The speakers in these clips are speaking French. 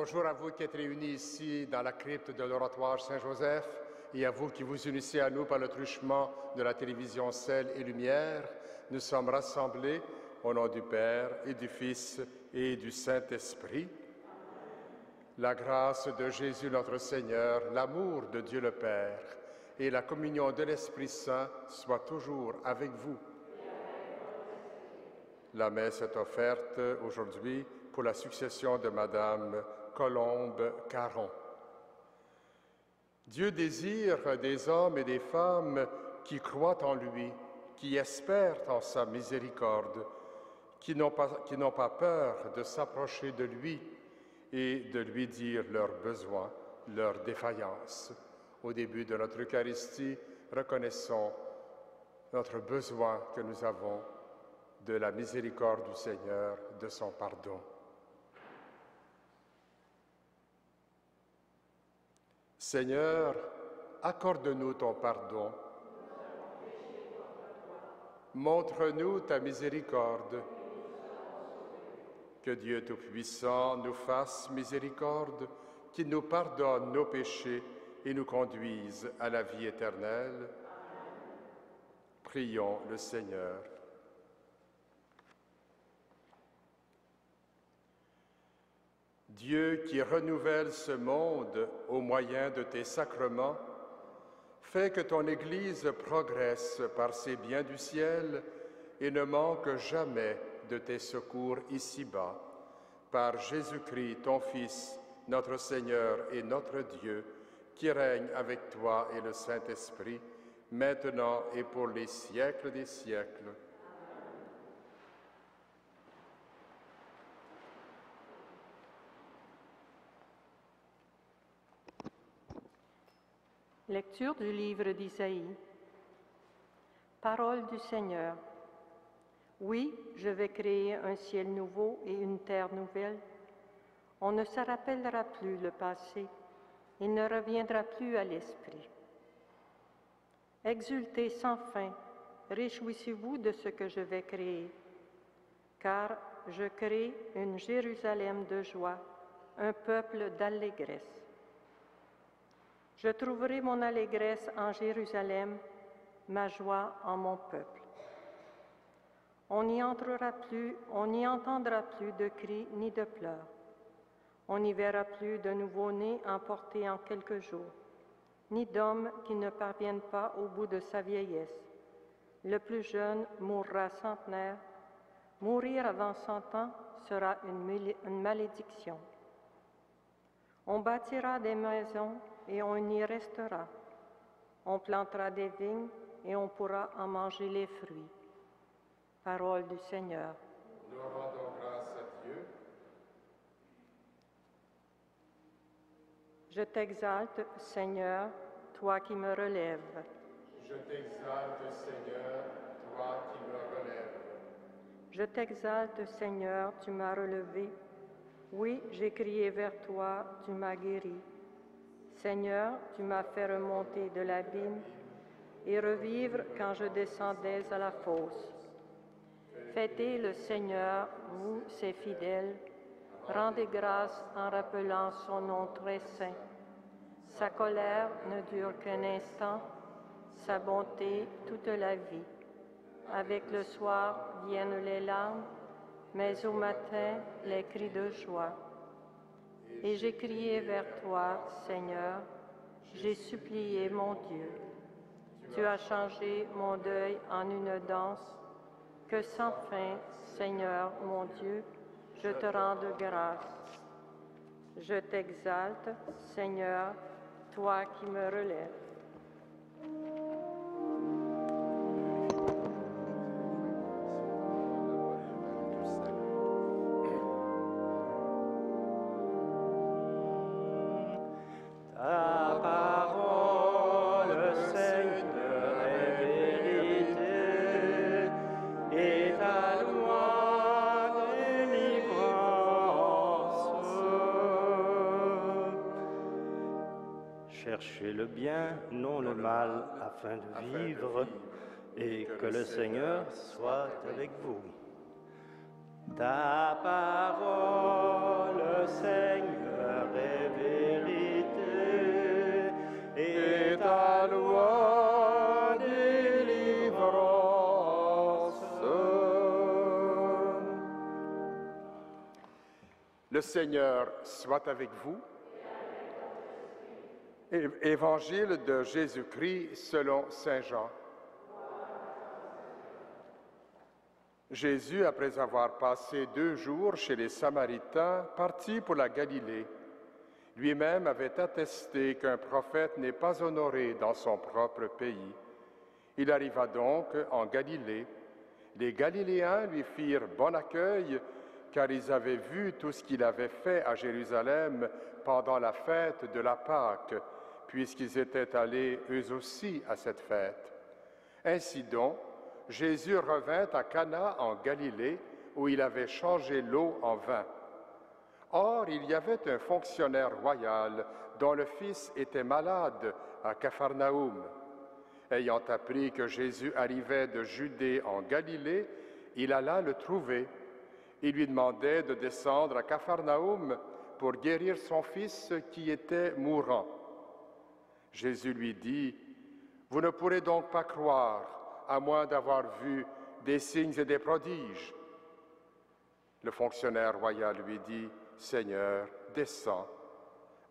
Bonjour à vous qui êtes réunis ici dans la crypte de l'Oratoire Saint-Joseph et à vous qui vous unissez à nous par le truchement de la télévision Sel et Lumière. Nous sommes rassemblés au nom du Père et du Fils et du Saint-Esprit. La grâce de Jésus notre Seigneur, l'amour de Dieu le Père et la communion de l'Esprit Saint soient toujours avec vous. La messe est offerte aujourd'hui pour la succession de Madame Colombe Caron. Dieu désire des hommes et des femmes qui croient en lui, qui espèrent en sa miséricorde, qui n'ont pas peur de s'approcher de lui et de lui dire leurs besoins, leurs défaillances. Au début de notre Eucharistie, reconnaissons notre besoin que nous avons de la miséricorde du Seigneur, de son pardon. Seigneur, accorde-nous ton pardon. Montre-nous ta miséricorde. Que Dieu Tout-Puissant nous fasse miséricorde, qu'il nous pardonne nos péchés et nous conduise à la vie éternelle. Prions le Seigneur. Dieu qui renouvelle ce monde au moyen de tes sacrements, fais que ton Église progresse par ses biens du ciel et ne manque jamais de tes secours ici-bas. Par Jésus-Christ, ton Fils, notre Seigneur et notre Dieu, qui règne avec toi et le Saint-Esprit, maintenant et pour les siècles des siècles. Lecture du livre d'Isaïe. Parole du Seigneur. Oui, je vais créer un ciel nouveau et une terre nouvelle. On ne se rappellera plus le passé, il ne reviendra plus à l'esprit. Exultez sans fin, réjouissez-vous de ce que je vais créer, car je crée une Jérusalem de joie, un peuple d'allégresse. Je trouverai mon allégresse en Jérusalem, ma joie en mon peuple. On n'y entendra plus de cris ni de pleurs. On n'y verra plus de nouveau-nés emportés en quelques jours, ni d'hommes qui ne parviennent pas au bout de sa vieillesse. Le plus jeune mourra centenaire. Mourir avant 100 ans sera une malédiction. On bâtira des maisons et on y restera. On plantera des vignes et on pourra en manger les fruits. Parole du Seigneur. Nous rendons grâce à Dieu. Je t'exalte, Seigneur, toi qui me relèves. Je t'exalte, Seigneur, toi qui me relèves. Je t'exalte, Seigneur, tu m'as relevé. Oui, j'ai crié vers toi, tu m'as guéri. Seigneur, tu m'as fait remonter de l'abîme et revivre quand je descendais à la fosse. Fêtez le Seigneur, vous, ses fidèles. Rendez grâce en rappelant son nom très saint. Sa colère ne dure qu'un instant, sa bonté toute la vie. Avec le soir viennent les larmes, mais au matin les cris de joie. Et j'ai crié vers toi, Seigneur, j'ai supplié mon Dieu. Tu as changé mon deuil en une danse, que sans fin, Seigneur mon Dieu, je te rende grâce. Je t'exalte, Seigneur, toi qui me relèves. Ta parole, Seigneur, est vérité, et ta loi délivrance. Cherchez le bien, non le mal, afin de vivre, et que le Seigneur soit avec vous. Ta parole, Seigneur, et ta loi délivrance. Le Seigneur soit avec vous. Évangile de Jésus-Christ selon saint Jean. Jésus, après avoir passé 2 jours chez les Samaritains, partit pour la Galilée. Lui-même avait attesté qu'un prophète n'est pas honoré dans son propre pays. Il arriva donc en Galilée. Les Galiléens lui firent bon accueil, car ils avaient vu tout ce qu'il avait fait à Jérusalem pendant la fête de la Pâque, puisqu'ils étaient allés eux aussi à cette fête. Ainsi donc, Jésus revint à Cana en Galilée, où il avait changé l'eau en vin. Or, il y avait un fonctionnaire royal dont le fils était malade à Capharnaüm. Ayant appris que Jésus arrivait de Judée en Galilée, il alla le trouver. Il lui demandait de descendre à Capharnaüm pour guérir son fils qui était mourant. Jésus lui dit, « Vous ne pourrez donc pas croire, à moins d'avoir vu des signes et des prodiges. » Le fonctionnaire royal lui dit, « Seigneur, descends,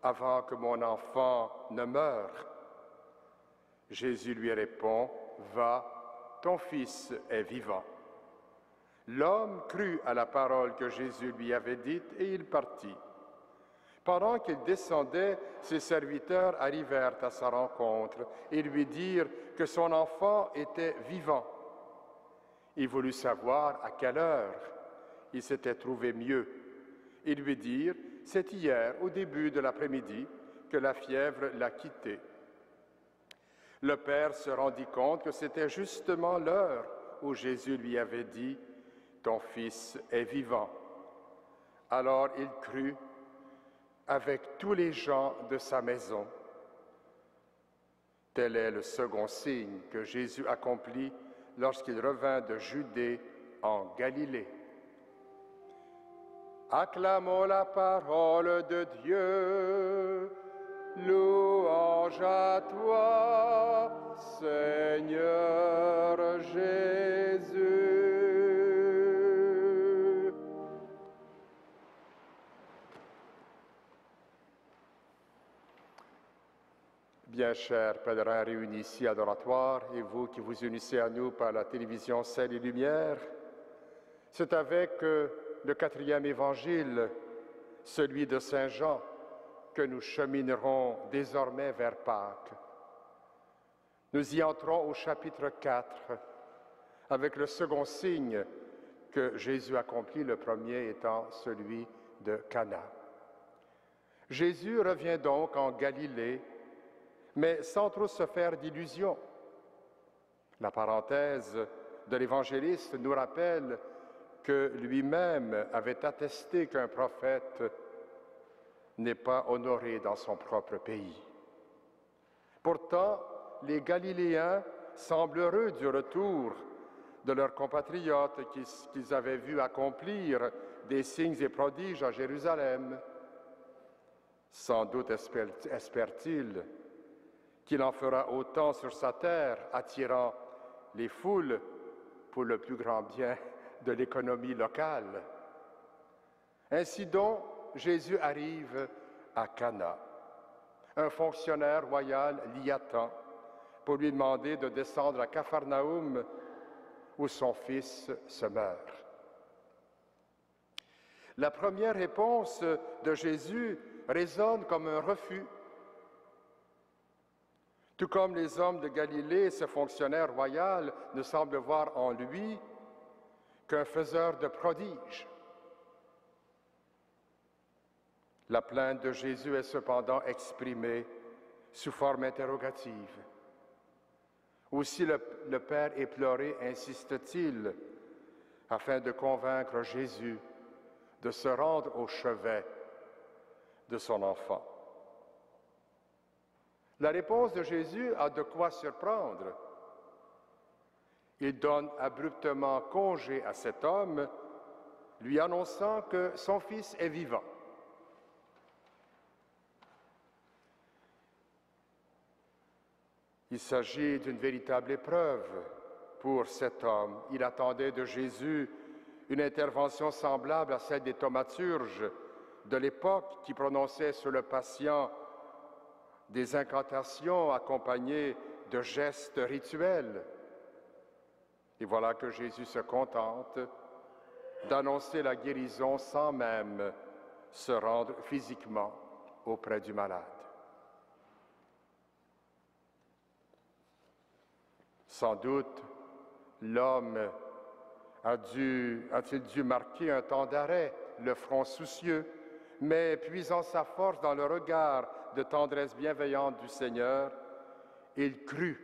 avant que mon enfant ne meure. » Jésus lui répond, « Va, ton fils est vivant. » L'homme crut à la parole que Jésus lui avait dite et il partit. Pendant qu'il descendait, ses serviteurs arrivèrent à sa rencontre et lui dirent que son enfant était vivant. Il voulut savoir à quelle heure il s'était trouvé mieux. Ils lui dirent, « C'est hier, au début de l'après-midi, que la fièvre l'a quitté. » Le père se rendit compte que c'était justement l'heure où Jésus lui avait dit, « Ton fils est vivant. » Alors il crut avec tous les gens de sa maison. Tel est le second signe que Jésus accomplit lorsqu'il revint de Judée en Galilée. Acclamons la parole de Dieu. Louange à toi, Seigneur Jésus. Bien chers pèlerins réunis ici à l'oratoire et vous qui vous unissez à nous par la télévision Ciel et Lumière, c'est avec le 4e évangile, celui de saint Jean, que nous cheminerons désormais vers Pâques. Nous y entrons au chapitre 4, avec le second signe que Jésus accomplit, le premier étant celui de Cana. Jésus revient donc en Galilée, mais sans trop se faire d'illusions. La parenthèse de l'évangéliste nous rappelle que lui-même avait attesté qu'un prophète n'est pas honoré dans son propre pays. Pourtant, les Galiléens semblent heureux du retour de leurs compatriotes qu'ils avaient vus accomplir des signes et prodiges à Jérusalem. Sans doute espèrent-ils qu'il en fera autant sur sa terre, attirant les foules pour le plus grand bien de l'économie locale. Ainsi donc, Jésus arrive à Cana. Un fonctionnaire royal l'y attend pour lui demander de descendre à Capharnaüm où son fils se meurt. La première réponse de Jésus résonne comme un refus. Tout comme les hommes de Galilée, ce fonctionnaire royal ne semble voir en lui qu'un faiseur de prodiges. La plainte de Jésus est cependant exprimée sous forme interrogative. Aussi le Père éploré insiste-t-il afin de convaincre Jésus de se rendre au chevet de son enfant. La réponse de Jésus a de quoi surprendre. Il donne abruptement congé à cet homme, lui annonçant que son fils est vivant. Il s'agit d'une véritable épreuve pour cet homme. Il attendait de Jésus une intervention semblable à celle des thaumaturges de l'époque qui prononçaient sur le patient des incantations accompagnées de gestes rituels. Et voilà que Jésus se contente d'annoncer la guérison sans même se rendre physiquement auprès du malade. Sans doute, l'homme a-t-il dû marquer un temps d'arrêt, le front soucieux, mais puisant sa force dans le regard de tendresse bienveillante du Seigneur, il crut,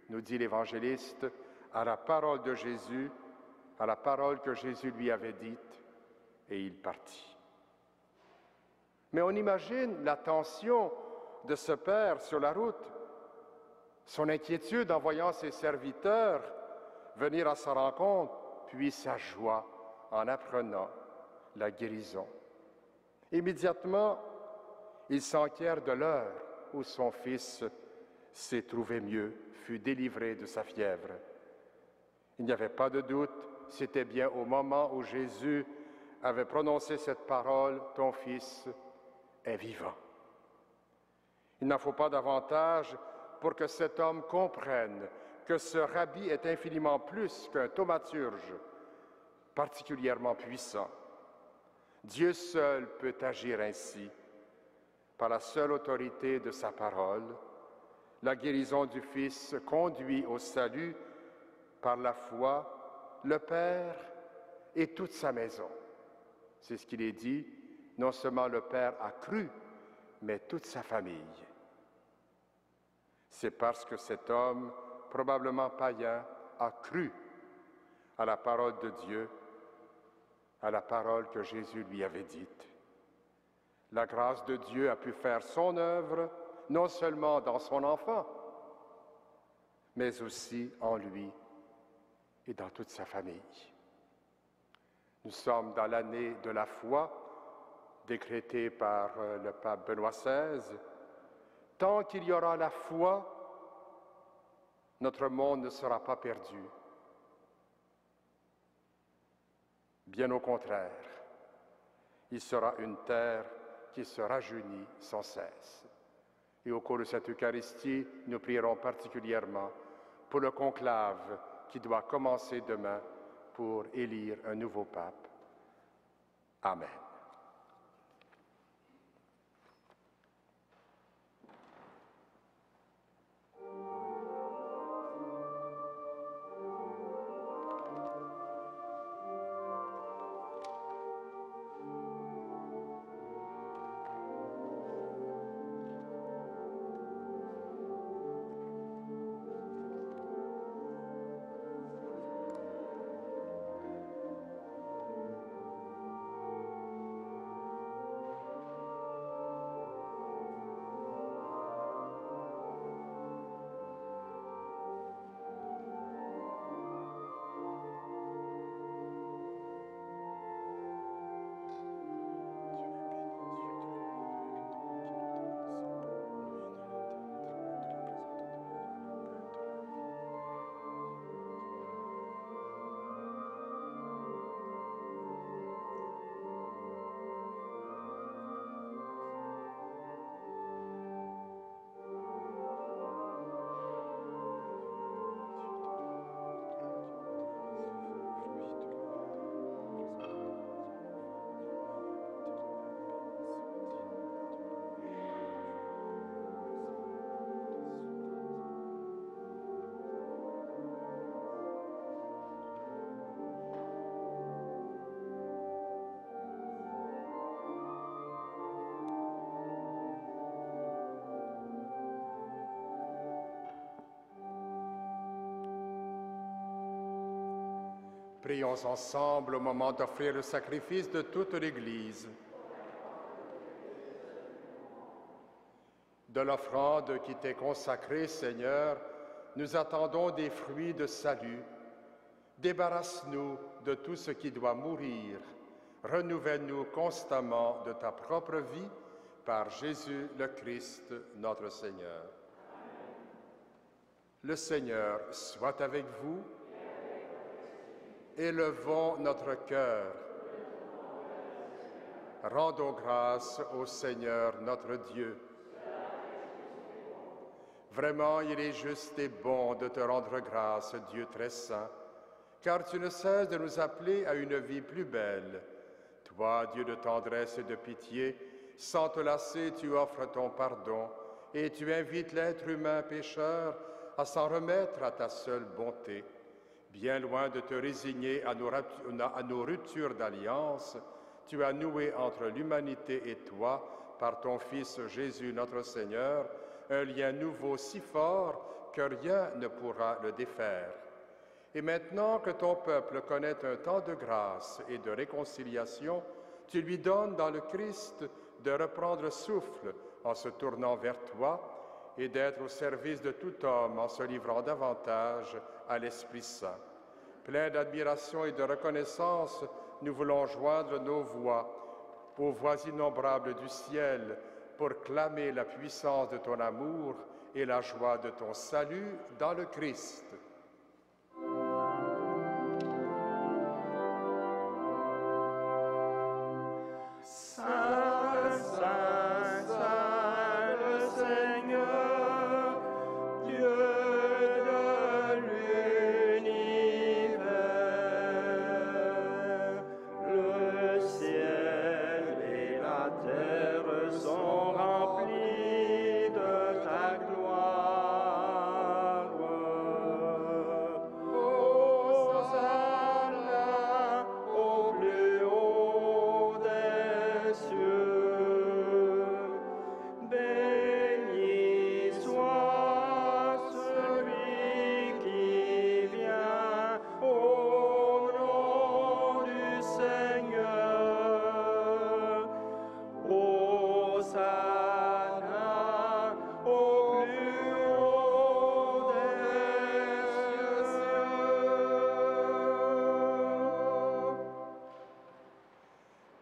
nous dit l'Évangéliste, à la parole de Jésus, à la parole que Jésus lui avait dite, et il partit. Mais on imagine la tension de ce père sur la route, son inquiétude en voyant ses serviteurs venir à sa rencontre, puis sa joie en apprenant la guérison. Immédiatement, il s'enquiert de l'heure où son fils s'est trouvé mieux, fut délivré de sa fièvre. Il n'y avait pas de doute, c'était bien au moment où Jésus avait prononcé cette parole, « Ton fils est vivant ». Il n'en faut pas davantage pour que cet homme comprenne que ce rabbi est infiniment plus qu'un thaumaturge, particulièrement puissant. Dieu seul peut agir ainsi, par la seule autorité de sa parole. La guérison du Fils conduit au salut par la foi le Père et toute sa maison. C'est ce qu'il est dit, non seulement le Père a cru, mais toute sa famille. C'est parce que cet homme, probablement païen, a cru à la parole de Dieu, à la parole que Jésus lui avait dite. La grâce de Dieu a pu faire son œuvre, non seulement dans son enfant, mais aussi en lui et dans toute sa famille. Nous sommes dans l'année de la foi, décrétée par le pape Benoît XVI. Tant qu'il y aura la foi, notre monde ne sera pas perdu. Bien au contraire, il sera une terre qui se rajeunit sans cesse. Et au cours de cette Eucharistie, nous prierons particulièrement pour le conclave qui doit commencer demain pour élire un nouveau pape. Amen. Prions ensemble au moment d'offrir le sacrifice de toute l'Église. De l'offrande qui t'est consacrée, Seigneur, nous attendons des fruits de salut. Débarrasse-nous de tout ce qui doit mourir. Renouvelle-nous constamment de ta propre vie par Jésus le Christ, notre Seigneur. Le Seigneur soit avec vous. Élevons notre cœur. Rendons grâce au Seigneur notre Dieu. Vraiment, il est juste et bon de te rendre grâce, Dieu très saint, car tu ne cesses de nous appeler à une vie plus belle. Toi, Dieu de tendresse et de pitié, sans te lasser, tu offres ton pardon et tu invites l'être humain pécheur à s'en remettre à ta seule bonté. Bien loin de te résigner à nos ruptures d'alliance, tu as noué entre l'humanité et toi, par ton Fils Jésus notre Seigneur, un lien nouveau si fort que rien ne pourra le défaire. Et maintenant que ton peuple connaît un temps de grâce et de réconciliation, tu lui donnes dans le Christ de reprendre souffle en se tournant vers toi et d'être au service de tout homme en se livrant davantage à l'Esprit Saint. Plein d'admiration et de reconnaissance, nous voulons joindre nos voix aux voix innombrables du ciel pour clamer la puissance de ton amour et la joie de ton salut dans le Christ.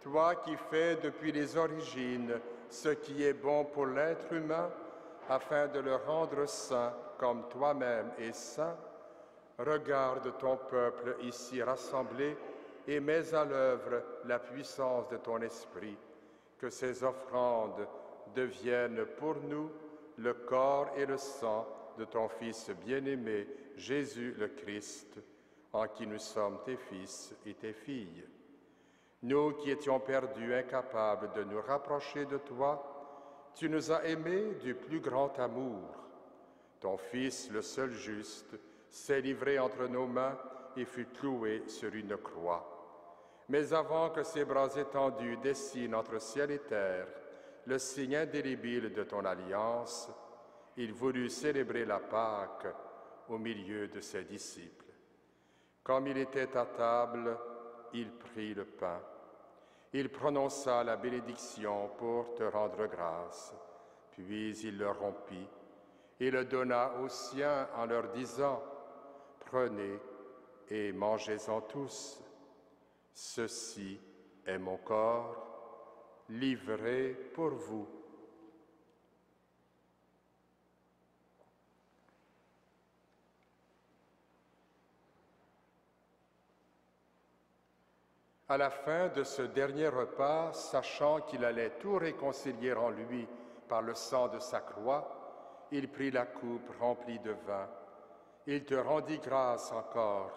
Toi qui fais depuis les origines ce qui est bon pour l'être humain, afin de le rendre saint comme toi-même es saint, regarde ton peuple ici rassemblé et mets à l'œuvre la puissance de ton esprit, que ces offrandes deviennent pour nous le corps et le sang de ton Fils bien-aimé, Jésus le Christ, en qui nous sommes tes fils et tes filles. Nous qui étions perdus, incapables de nous rapprocher de toi, tu nous as aimés du plus grand amour. Ton Fils, le seul juste, s'est livré entre nos mains et fut cloué sur une croix. Mais avant que ses bras étendus dessinent entre ciel et terre le signe indélébile de ton alliance, il voulut célébrer la Pâque au milieu de ses disciples. Comme il était à table, il prit le pain. Il prononça la bénédiction pour te rendre grâce, puis il le rompit et le donna aux siens en leur disant « Prenez et mangez-en tous. Ceci est mon corps, livré pour vous. » À la fin de ce dernier repas, sachant qu'il allait tout réconcilier en lui par le sang de sa croix, il prit la coupe remplie de vin. Il te rendit grâce encore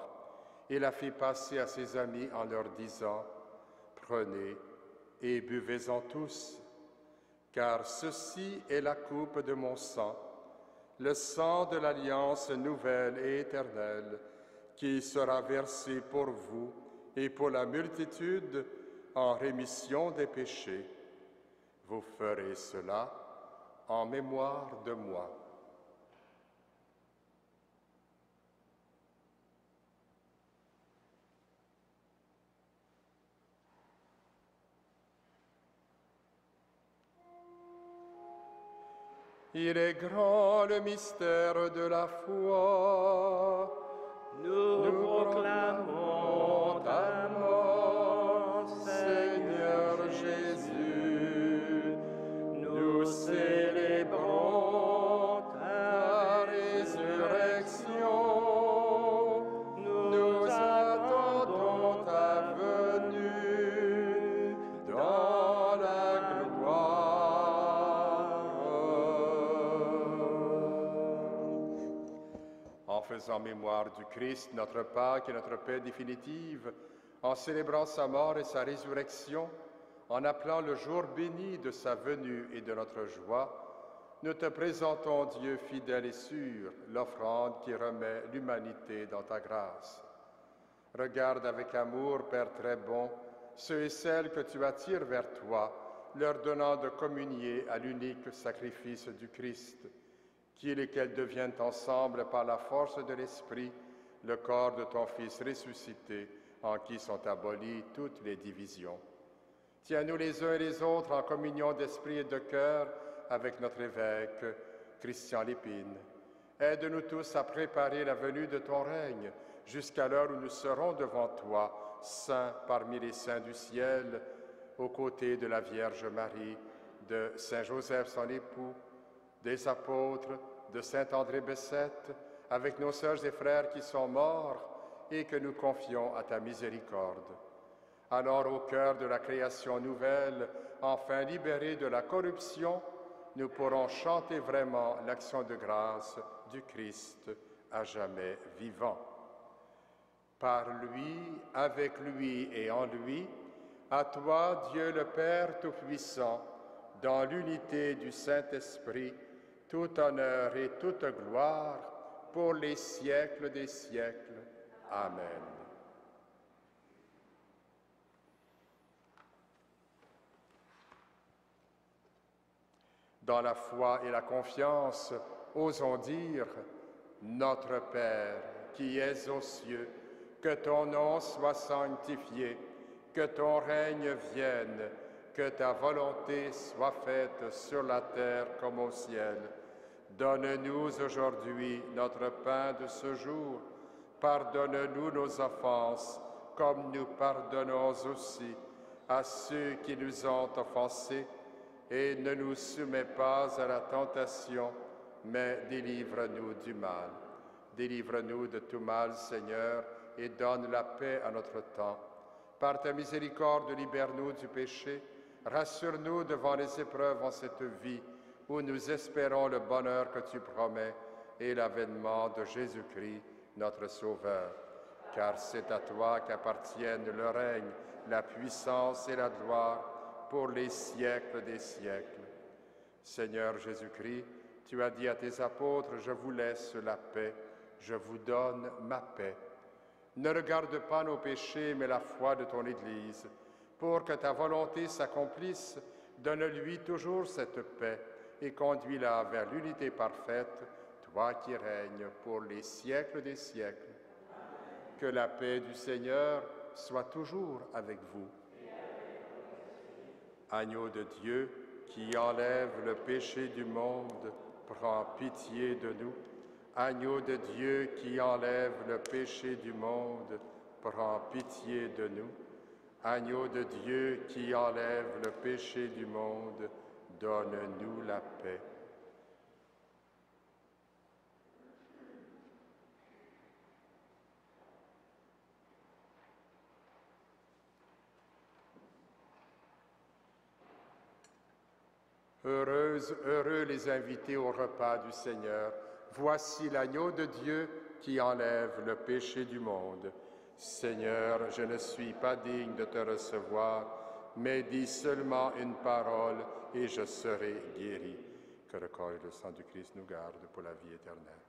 et la fit passer à ses amis en leur disant « Prenez et buvez-en tous, car ceci est la coupe de mon sang, le sang de l'alliance nouvelle et éternelle, qui sera versé pour vous et pour la multitude en rémission des péchés. Vous ferez cela en mémoire de moi. » Il est grand le mystère de la foi. Nous proclamons ta mort, Seigneur Jésus. Nous célébrons ta résurrection. faisant mémoire du Christ, notre Pâque et notre paix définitive, en célébrant sa mort et sa résurrection, en appelant le jour béni de sa venue et de notre joie, nous te présentons, Dieu fidèle et sûr, l'offrande qui remet l'humanité dans ta grâce. Regarde avec amour, Père très bon, ceux et celles que tu attires vers toi, leur donnant de communier à l'unique sacrifice du Christ, qu'il et qu'elles deviennent ensemble par la force de l'Esprit le corps de ton Fils ressuscité, en qui sont abolies toutes les divisions. Tiens-nous les uns et les autres en communion d'esprit et de cœur avec notre évêque, Christian Lépine. Aide-nous tous à préparer la venue de ton règne, jusqu'à l'heure où nous serons devant toi, saints parmi les saints du ciel, aux côtés de la Vierge Marie, de Saint Joseph son époux, des apôtres, de Saint André Bessette, avec nos sœurs et frères qui sont morts et que nous confions à ta miséricorde. Alors, au cœur de la création nouvelle, enfin libérés de la corruption, nous pourrons chanter vraiment l'action de grâce du Christ à jamais vivant. Par lui, avec lui et en lui, à toi, Dieu le Père Tout-Puissant, dans l'unité du Saint-Esprit, tout honneur et toute gloire pour les siècles des siècles. Amen. Dans la foi et la confiance, osons dire, Notre Père, qui es aux cieux, que ton nom soit sanctifié, que ton règne vienne, que ta volonté soit faite sur la terre comme au ciel. Donne-nous aujourd'hui notre pain de ce jour. Pardonne-nous nos offenses, comme nous pardonnons aussi à ceux qui nous ont offensés. Et ne nous soumets pas à la tentation, mais délivre-nous du mal. Délivre-nous de tout mal, Seigneur, et donne la paix à notre temps. Par ta miséricorde, libère-nous du péché. Rassure-nous devant les épreuves en cette vie, où nous espérons le bonheur que tu promets et l'avènement de Jésus-Christ, notre Sauveur. Car c'est à toi qu'appartiennent le règne, la puissance et la gloire, pour les siècles des siècles. Seigneur Jésus-Christ, tu as dit à tes apôtres, « Je vous laisse la paix, je vous donne ma paix. » Ne regarde pas nos péchés, mais la foi de ton Église. Pour que ta volonté s'accomplisse, donne-lui toujours cette paix et conduis-la vers l'unité parfaite, toi qui règnes pour les siècles des siècles. Que la paix du Seigneur soit toujours avec vous. Agneau de Dieu, qui enlève le péché du monde, prends pitié de nous. Agneau de Dieu, qui enlève le péché du monde, prends pitié de nous. Agneau de Dieu, qui enlève le péché du monde, donne-nous la paix. Heureux les invités au repas du Seigneur. Voici l'agneau de Dieu qui enlève le péché du monde. Seigneur, je ne suis pas digne de te recevoir, mais dis seulement une parole et je serai guéri. Que le corps et le sang du Christ nous gardent pour la vie éternelle.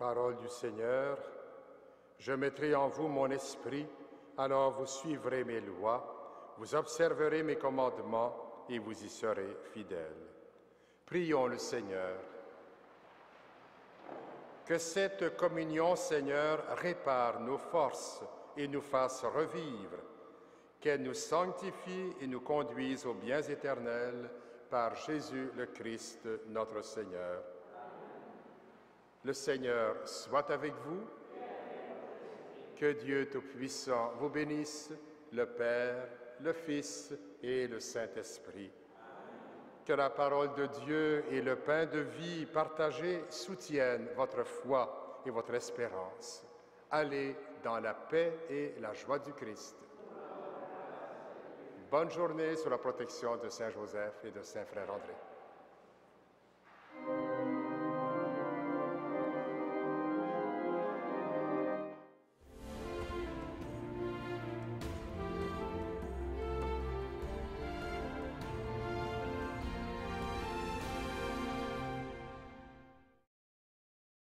Parole du Seigneur, je mettrai en vous mon esprit, alors vous suivrez mes lois, vous observerez mes commandements et vous y serez fidèles. Prions le Seigneur. Que cette communion, Seigneur, répare nos forces et nous fasse revivre, qu'elle nous sanctifie et nous conduise aux biens éternels par Jésus le Christ, notre Seigneur. Le Seigneur soit avec vous. Que Dieu Tout-Puissant vous bénisse, le Père, le Fils et le Saint-Esprit. Que la parole de Dieu et le pain de vie partagé soutiennent votre foi et votre espérance. Allez dans la paix et la joie du Christ. Bonne journée sous la protection de Saint Joseph et de Saint Frère André.